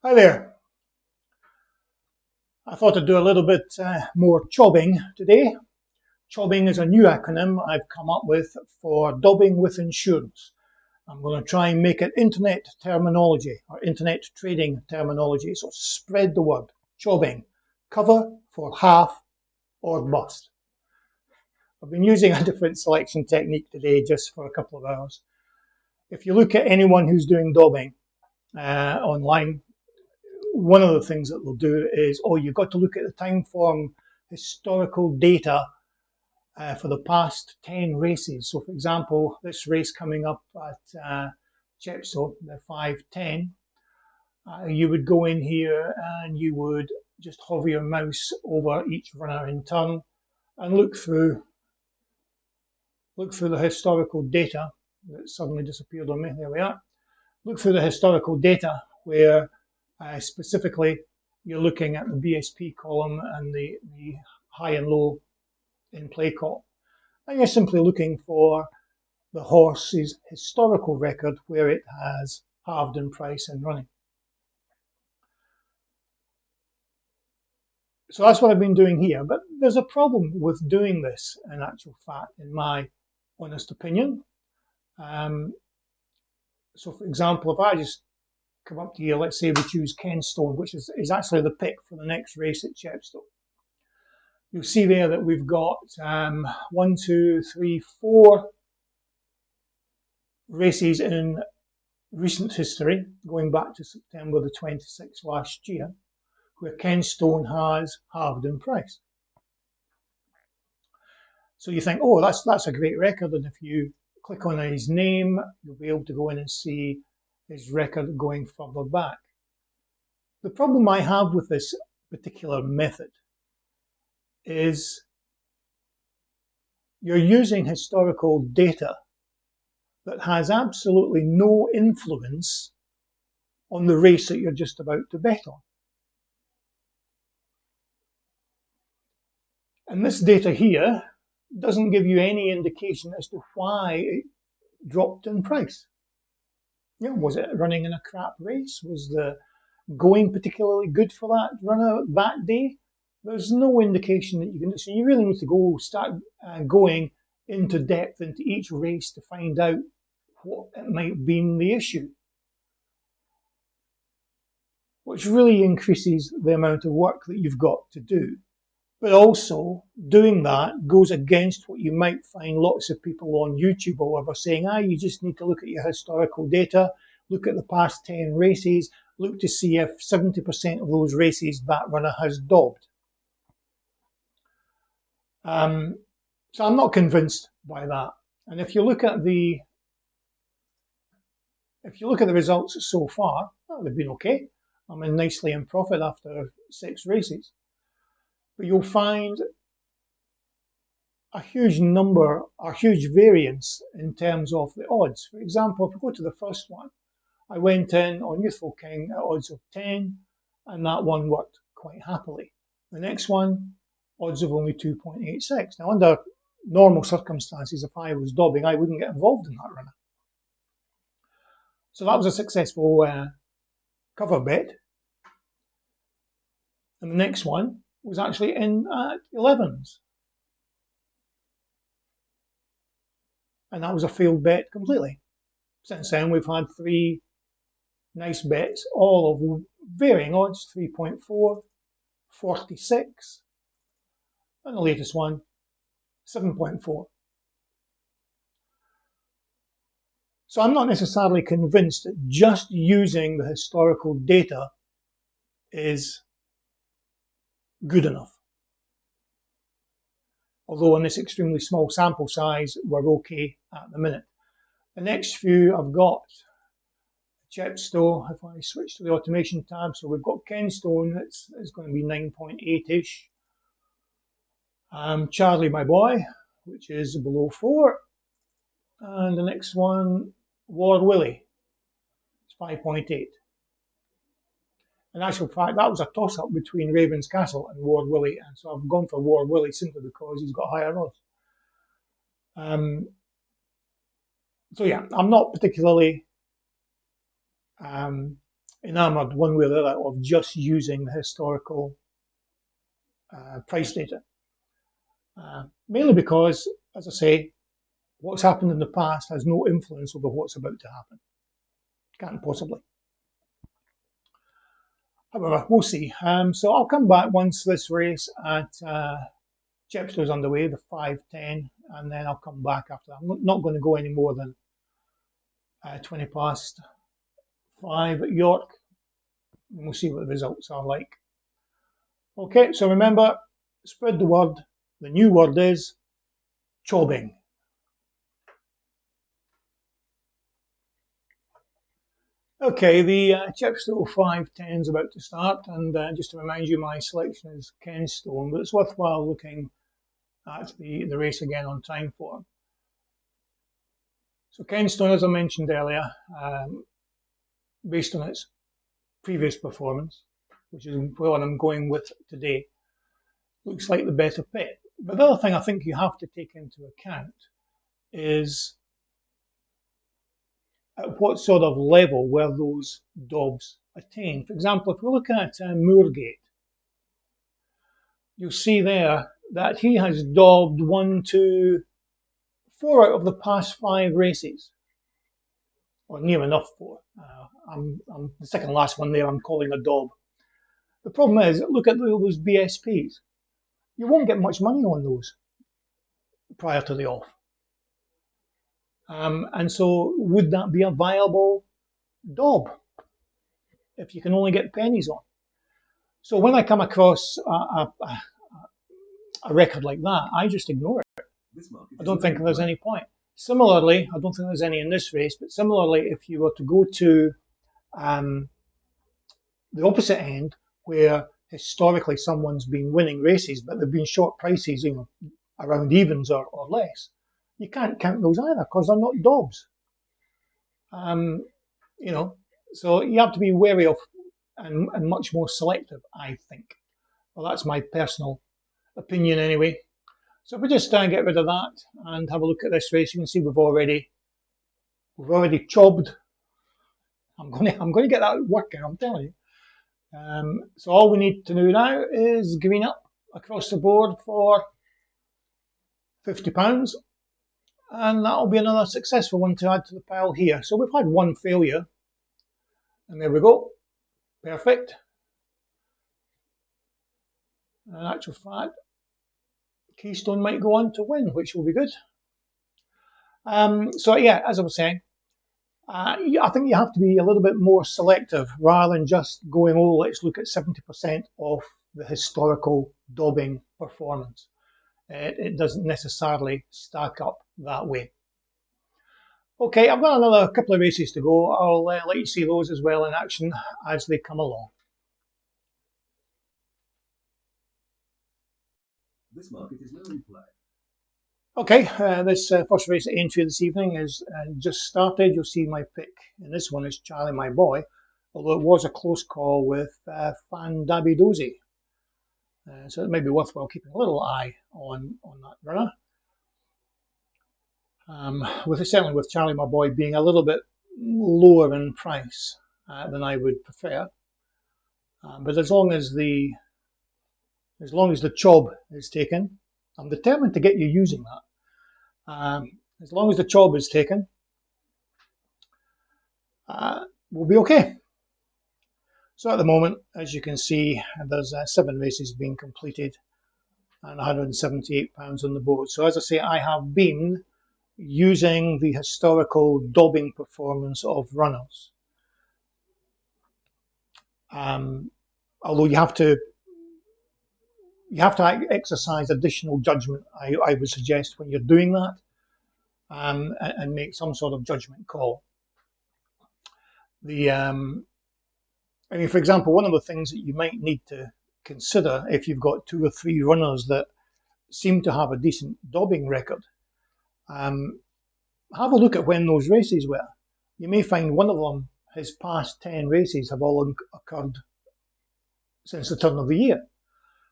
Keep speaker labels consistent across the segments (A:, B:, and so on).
A: Hi there. I thought I'd do a little bit more CHOBbing today. CHOBbing is a new acronym I've come up with for DOBing with insurance. I'm going to try and make it internet terminology or internet trading terminology, so spread the word. CHOBbing, cover for half or bust. I've been using a different selection technique today just for a couple of hours. If you look at anyone who's doing DOBing online, one of the things that they'll do is, you've got to look at the time form historical data for the past 10 races. So, for example, this race coming up at Chepstow, the 5:10, you would go in here and you would just hover your mouse over each runner in turn and look through the historical data. That suddenly disappeared on me. There we are. Look through the historical data where specifically you're looking at the BSP column and the high and low in play column. And you're simply looking for the horse's historical record where it has halved in price and running. So that's what I've been doing here, but there's a problem with doing this in actual fact, in my honest opinion. So for example, if I just come up to here, let's say we choose Kenstone, which is actually the pick for the next race at Chepstow. You'll see there that we've got 1, 2, 3, 4 races in recent history, going back to September the 26th last year, where Kenstone has halved in price. So you think, that's a great record, and if you click on his name, you'll be able to go in and see his record going further back. The problem I have with this particular method is you're using historical data that has absolutely no influence on the race that you're just about to bet on. And this data here doesn't give you any indication as to why it dropped in price. Was it running in a crap race? Was the going particularly good for that runner that day? There's no indication that you can. So you really need to start going into depth into each race to find out what it might have been the issue, which really increases the amount of work that you've got to do. But also, doing that goes against what you might find lots of people on YouTube or whatever saying, you just need to look at your historical data, look at the past 10 races, look to see if 70% of those races that runner has dobbed. So I'm not convinced by that. And if you look at the results so far, they've been okay. I'm nicely in profit after 6 races. But you'll find a huge variance in terms of the odds. For example, if we go to the first one, I went in on Youthful King at odds of 10, and that one worked quite happily. The next one, odds of only 2.86. Now, under normal circumstances, if I was dobbing, I wouldn't get involved in that runner. So that was a successful cover bet. And the next one was actually in at 11s. And that was a failed bet completely. Since then, we've had 3 nice bets, all of varying odds, 3.4, 46, and the latest one, 7.4. So I'm not necessarily convinced that just using the historical data is good enough. Although on this extremely small sample size, we're okay at the minute. The next few I've got Chepstow, if I switch to the automation tab, so we've got Kenstone, it's going to be 9.8-ish. Charlie, my boy, which is below 4. And the next one, Ward Willie, it's 5.8. In actual fact, that was a toss-up between Ravens Castle and Ward Willie, and so I've gone for Ward Willie simply because he's got higher odds. So yeah, I'm not particularly enamoured one way or the other of just using the historical price data. Mainly because, as I say, what's happened in the past has no influence over what's about to happen. Can't possibly. However, we'll see. So I'll come back once this race at Chepstow is underway, the 5:10, and then I'll come back after that. I'm not going to go any more than 20 past 5 at York, and we'll see what the results are like. Okay, so remember, spread the word. The new word is CHOBbing. Okay, the Chepstow 5:10 is about to start, and just to remind you, my selection is Kenstone, but it's worthwhile looking at the race again on time form. So Kenstone, as I mentioned earlier, based on its previous performance, which is what I'm going with today, looks like the better pick. But the other thing I think you have to take into account is at what sort of level were those dobs attained. For example, if we look at Moorgate, you'll see there that he has dobbed 1, 2, 4 out of the past 5 races, or near enough 4. I'm the second last one there I'm calling a dob. The problem is, look at those BSPs. You won't get much money on those prior to the off. And so would that be a viable dob if you can only get pennies on? So when I come across a record like that, I just ignore it. I don't think there's any point. Similarly, I don't think there's any in this race, but similarly, if you were to go to the opposite end, where historically someone's been winning races, but they've been short prices, around evens or less, you can't count those either because they're not dobs. So you have to be wary of and much more selective, I think. Well, that's my personal opinion anyway. So if we just get rid of that and have a look at this race, you can see we've already chobbed. I'm going to get that working, I'm telling you. So all we need to do now is green up across the board for £50, and that'll be another successful one to add to the pile here. So we've had one failure, and there we go, perfect. In actual fact, Keystone might go on to win, which will be good. So yeah, as I was saying, I think you have to be a little bit more selective rather than just going, oh, let's look at 70% of the historical dobbing performance. It doesn't necessarily stack up that way. Okay, I've got another couple of races to go. I'll let you see those as well in action as they come along. This market is now in play. Okay, this first race at Aintree this evening is just started. You'll see my pick in this one is Charlie My Boy, although it was a close call with Fan Dabby Dozy. So it may be worthwhile keeping a little eye on that runner. Certainly with Charlie My Boy being a little bit lower in price than I would prefer. But as long as the CHOB is taken, I'm determined to get you using that. As long as the CHOB is taken, we'll be okay. So at the moment, as you can see, there's 7 races being completed and £178 on the board. So as I say, I have been using the historical dobbing performance of runners. Although you have to exercise additional judgment, I would suggest, when you're doing that, and make some sort of judgment call. For example, one of the things that you might need to consider if you've got 2 or 3 runners that seem to have a decent dobbing record, have a look at when those races were. You may find one of them, his past 10 races have all occurred since the turn of the year,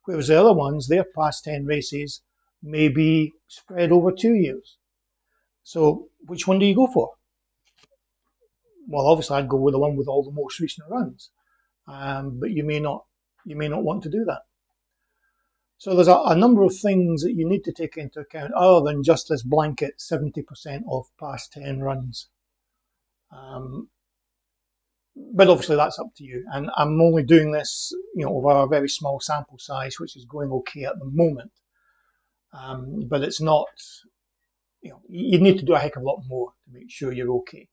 A: whereas the other ones, their past 10 races may be spread over 2 years. So which one do you go for? well, obviously I'd go with the one with all the most recent runs, but you may not want to do that. So there's a number of things that you need to take into account other than just this blanket 70% of past 10 runs. But obviously that's up to you. And I'm only doing this, over a very small sample size, which is going okay at the moment. But it's not, you need to do a heck of a lot more to make sure you're okay.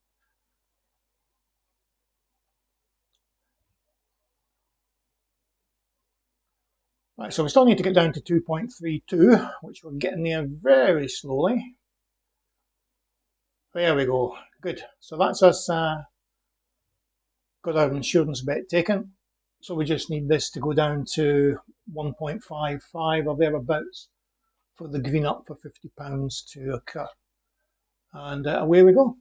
A: Right, so we still need to get down to 2.32, which we're getting there very slowly. There we go. Good. So that's us got our insurance bet taken. So we just need this to go down to 1.55 or thereabouts for the green up for £50 to occur. And away we go.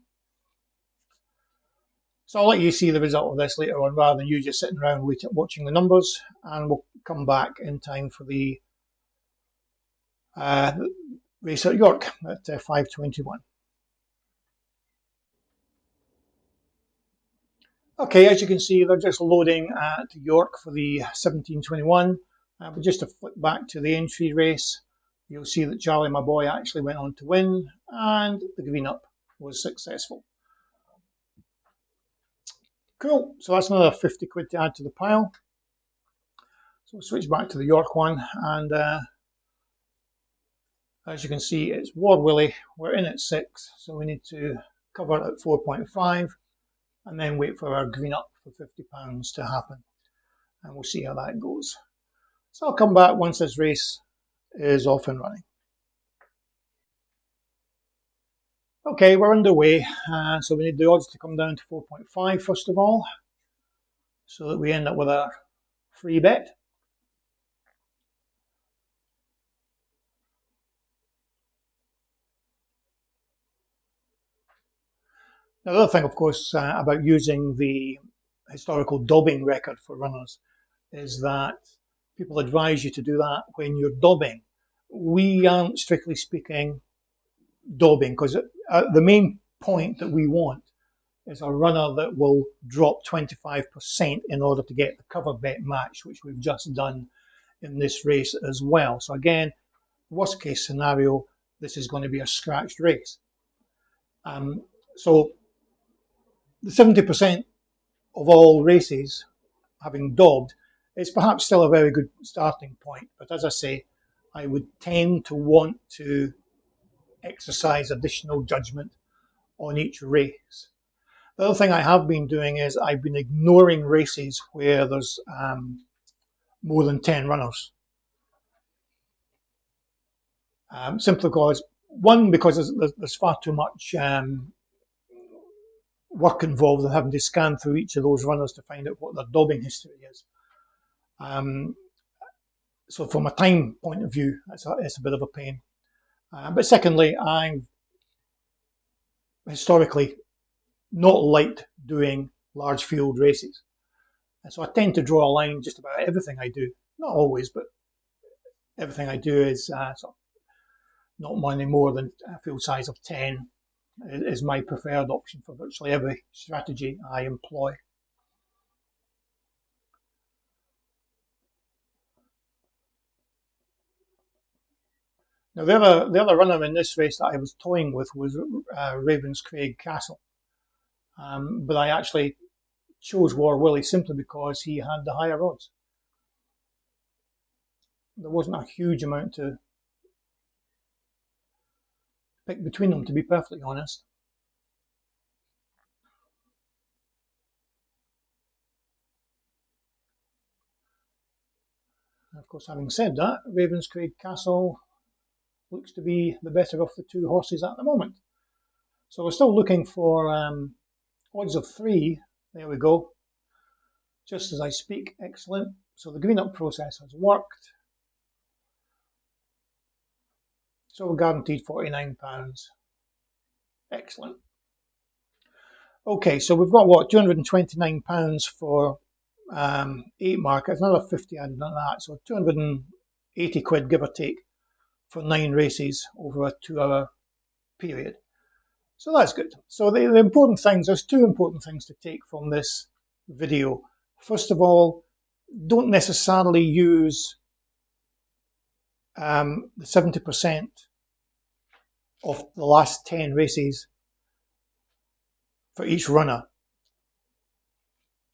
A: So I'll let you see the result of this later on rather than you just sitting around watching the numbers, and we'll come back in time for the race at York at 5:21. Okay, as you can see, they're just loading at York for the 17:21. But just to flip back to the entry race, you'll see that Charlie, my boy, actually went on to win, and the green up was successful. Cool, so that's another 50 quid to add to the pile. So we'll switch back to the York one, and as you can see, it's War Willie. We're in at 6, so we need to cover at 4.5 and then wait for our green up for £50 to happen, and we'll see how that goes. So I'll come back once this race is off and running. Okay, we're underway, so we need the odds to come down to 4.5 first of all, so that we end up with a free bet. Now, the other thing, of course, about using the historical DOBing record for runners is that people advise you to do that when you're DOBing. We aren't, strictly speaking, DOBing, because the main point that we want is a runner that will drop 25% in order to get the cover bet match, which we've just done in this race as well. So again, worst case scenario, this is going to be a scratched race. So the 70% of all races having dobbed is perhaps still a very good starting point. But as I say, I would tend to want to exercise additional judgment on each race. The other thing I have been doing is I've been ignoring races where there's more than 10 runners. Simply because, one, because there's far too much work involved in having to scan through each of those runners to find out what their dobbing history is. So from a time point of view, it's a bit of a pain. But secondly, I've historically not liked doing large field races. And so I tend to draw a line just about everything I do. Not always, but everything I do is sort of not money more than a field size of 10 is my preferred option for virtually every strategy I employ. Now, the other runner in this race that I was toying with was Ravenscraig Castle. But I actually chose War Willie simply because he had the higher odds. There wasn't a huge amount to pick between them, to be perfectly honest. And of course, having said that, Ravenscraig Castle looks to be the better of the two horses at the moment. So we're still looking for odds of 3. There we go. Just as I speak, excellent. So the green up process has worked. So we're guaranteed £49. Excellent. Okay, so we've got what, £229 for 8 markets, another 50 added on that, so 280 quid give or take for 9 races over a 2-hour period. So that's good. So the important things, there's two important things to take from this video. First of all, don't necessarily use the 70% of the last 10 races for each runner,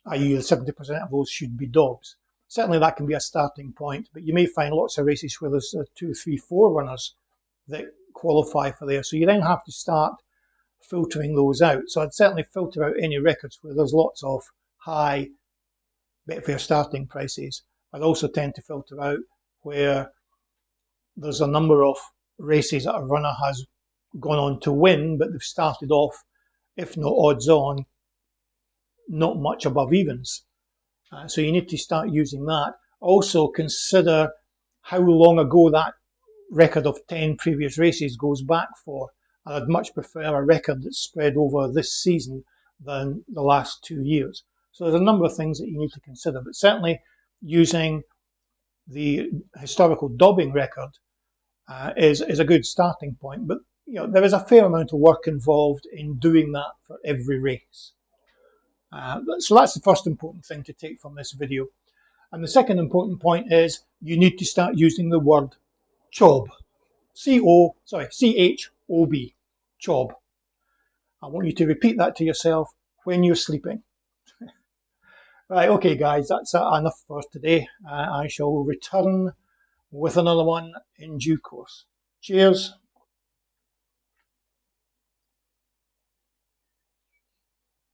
A: i.e. 70% of those should be dogs. Certainly that can be a starting point, but you may find lots of races where there's 2, 3, 4 runners that qualify for there. So you then have to start filtering those out. So I'd certainly filter out any records where there's lots of high Betfair starting prices. I'd also tend to filter out where there's a number of races that a runner has gone on to win, but they've started off, if not odds on, not much above evens. So you need to start using that. Also consider how long ago that record of 10 previous races goes back for. And I'd much prefer a record that's spread over this season than the last 2 years. So there's a number of things that you need to consider, but certainly using the historical DOBing record is a good starting point. But there is a fair amount of work involved in doing that for every race. So that's the first important thing to take from this video. And the second important point is you need to start using the word CHOB. CHOB. CHOB. I want you to repeat that to yourself when you're sleeping. Right, okay guys, that's enough for today. I shall return with another one in due course. Cheers.